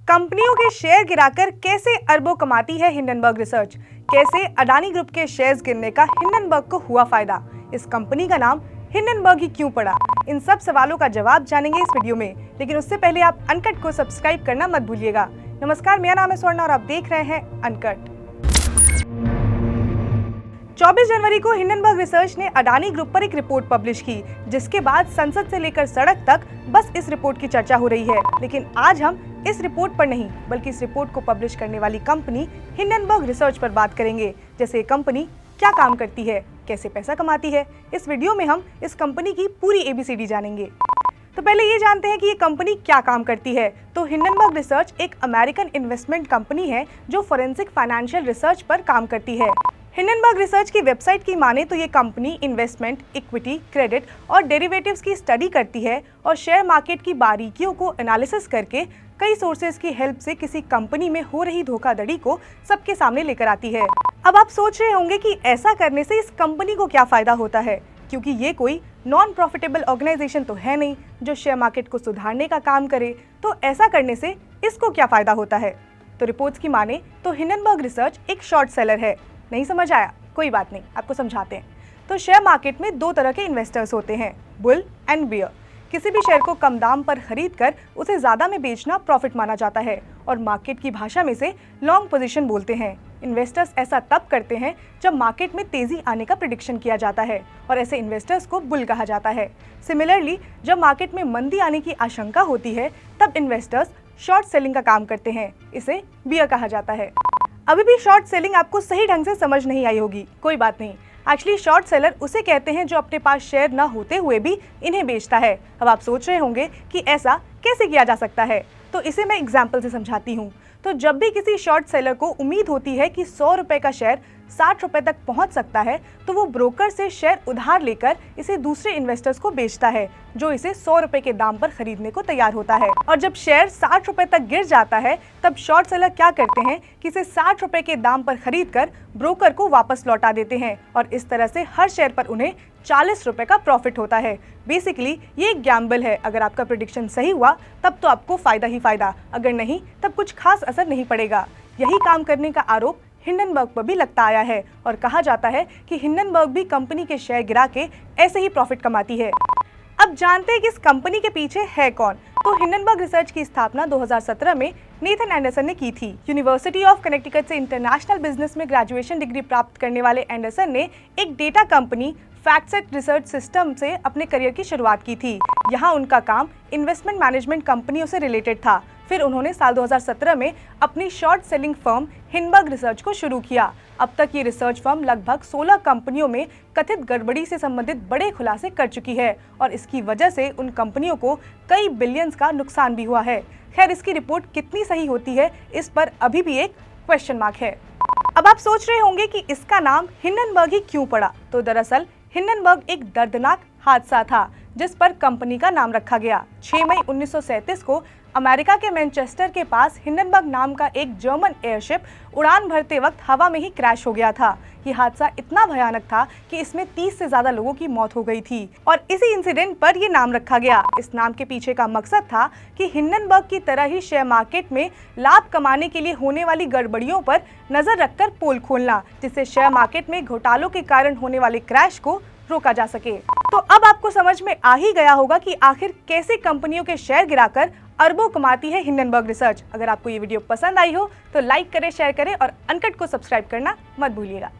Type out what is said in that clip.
कंपनियों के शेयर गिराकर कैसे अरबों कमाती है हिंडनबर्ग रिसर्च। कैसे अडानी ग्रुप के शेयर्स गिरने का हिंडनबर्ग को हुआ फायदा, इस कंपनी का नाम हिंडनबर्ग ही क्यों पड़ा, इन सब सवालों का जवाब जानेंगे इस वीडियो में। लेकिन उससे पहले आप अनकट को सब्सक्राइब करना मत भूलिएगा। नमस्कार, मेरा नाम है स्वर्ण और आप देख रहे हैं अनकट। 24 जनवरी को हिंडनबर्ग रिसर्च ने अडानी ग्रुप पर एक रिपोर्ट पब्लिश की, जिसके बाद संसद से लेकर सड़क तक बस इस रिपोर्ट की चर्चा हो रही है। लेकिन आज हम इस रिपोर्ट पर नहीं, बल्कि इस रिपोर्ट को पब्लिश करने वाली कंपनी हिंडनबर्ग रिसर्च पर बात करेंगे। जैसे ये कंपनी क्या काम करती है, कैसे पैसा कमाती है। इस वीडियो में हम इस कंपनी की पूरी ABCD जानेंगे। तो पहले ये जानते हैं कि ये कंपनी क्या काम करती है। तो हिंडनबर्ग रिसर्च एक अमेरिकन इन्वेस्टमेंट कंपनी है जो फोरेंसिक फाइनेंशियल रिसर्च पर काम करती है। हिंडनबर्ग रिसर्च की वेबसाइट की माने तो ये कंपनी इन्वेस्टमेंट, इक्विटी, क्रेडिट और डेरिवेटिव्स की स्टडी करती है और शेयर मार्केट की बारीकियों को एनालिसिस करके कई सोर्सेज की हेल्प से किसी कंपनी में हो रही धोखाधड़ी को सबके सामने लेकर आती है। अब आप सोच रहे होंगे कि ऐसा करने से इस कंपनी को क्या फायदा होता है, क्योंकि ये कोई नॉन प्रॉफिटेबल ऑर्गेनाइजेशन तो है नहीं जो शेयर मार्केट को सुधारने का काम करे। तो ऐसा करने से इसको क्या फायदा होता है। तो रिपोर्ट्स की माने तो हिंडनबर्ग रिसर्च एक शॉर्ट सेलर है। नहीं समझ आया? कोई बात नहीं, आपको समझाते हैं। तो शेयर मार्केट में दो तरह के इन्वेस्टर्स होते हैं, बुल एंड बियर। किसी भी शेयर को कम दाम पर खरीद कर उसे ज्यादा में बेचना प्रॉफिट माना जाता है और मार्केट की भाषा में से लॉन्ग पोजीशन बोलते हैं। इन्वेस्टर्स ऐसा तब करते हैं जब मार्केट में तेजी आने का प्रेडिक्शन किया जाता है और ऐसे इन्वेस्टर्स को बुल कहा जाता है। सिमिलरली, जब मार्केट में मंदी आने की आशंका होती है तब इन्वेस्टर्स शॉर्ट सेलिंग का काम करते हैं, इसे बियर कहा जाता है। अभी भी शॉर्ट सेलिंग आपको सही ढंग से समझ नहीं आई होगी, कोई बात नहीं। एक्चुअली शॉर्ट सेलर उसे कहते हैं जो अपने पास शेयर न होते हुए भी इन्हें बेचता है। अब आप सोच रहे होंगे कि ऐसा कैसे किया जा सकता है, तो इसे मैं एग्जाम्पल से समझाती हूँ। तो जब भी किसी शॉर्ट सेलर को उम्मीद होती है कि 100 रुपए का शेयर 60 रुपए तक पहुंच सकता है, तो वो ब्रोकर से शेयर उधार लेकर इसे दूसरे इन्वेस्टर्स को बेचता है जो इसे 100 रुपए के दाम पर खरीदने को तैयार होता है। और जब शेयर 60 रुपए तक गिर जाता है तब शॉर्ट सेलर क्या करते हैं कि इसे 60 रुपए के दाम पर खरीद कर ब्रोकर को वापस लौटा देते हैं और इस तरह से हर शेयर पर उन्हें 40 रुपए का प्रॉफिट होता है। बेसिकली ये एक गैम्बल है। अगर आपका प्रेडिक्शन सही हुआ तब तो आपको फायदा ही फायदा, अगर नहीं तब कुछ खास असर नहीं पड़ेगा। यही काम करने का आरोप हिंडनबर्ग पर भी लगता आया है और कहा जाता है कि हिंडनबर्ग भी कंपनी के शेयर गिरा के ऐसे ही प्रॉफिट कमाती है। अब जानते हैं कि इस कंपनी के पीछे है कौन। तो हिंडनबर्ग रिसर्च की स्थापना 2017 में नेथन एंडरसन ने की थी। यूनिवर्सिटी ऑफ कनेक्टिकट से इंटरनेशनल बिजनेस में ग्रेजुएशन डिग्री प्राप्त करने वाले एंडरसन ने एक data company FactSet research system से अपने करियर की शुरुआत की थी। यहाँ उनका काम इन्वेस्टमेंट मैनेजमेंट कंपनियों से रिलेटेड था। फिर उन्होंने साल 2017 में अपनी short selling firm Hindenburg research को शुरू किया। अब तक ये रिसर्च फर्म लगभग 16 कंपनियों में कथित गड़बड़ी से संबंधित बड़े खुलासे कर चुकी है और इसकी वजह से उन कंपनियों को कई बिलियंस का नुकसान भी हुआ है। खैर, इसकी रिपोर्ट कितनी सही होती है, इस पर अभी भी एक क्वेश्चन मार्क है। अब आप सोच रहे होंगे कि इसका नाम हिंडनबर्ग ही क्यों पड़ा। तो दरअसल हिंडनबर्ग एक दर्दनाक हादसा था जिस पर कंपनी का नाम रखा गया। 6 मई 1937 को अमेरिका के मैनचेस्टर के पास हिंडनबर्ग नाम का एक जर्मन एयरशिप उड़ान भरते वक्त हवा में ही क्रैश हो गया था। ये हादसा इतना भयानक था कि इसमें 30 से ज्यादा लोगों की मौत हो गई थी और इसी इंसिडेंट पर ये नाम रखा गया। इस नाम के पीछे का मकसद था कि हिंडनबर्ग की तरह ही शेयर मार्केट में लाभ कमाने के लिए होने वाली गड़बड़ियों पर नजर रखकर पोल खोलना, जिससे शेयर मार्केट में घोटालों के कारण होने वाले क्रैश को रोका जा सके। तो अब आपको समझ में आ ही गया होगा कि आखिर कैसे कंपनियों के शेयर गिराकर अरबों कमाती है हिंडनबर्ग रिसर्च। अगर आपको ये वीडियो पसंद आई हो तो लाइक करें, शेयर करें और अनकट को सब्सक्राइब करना मत भूलिएगा।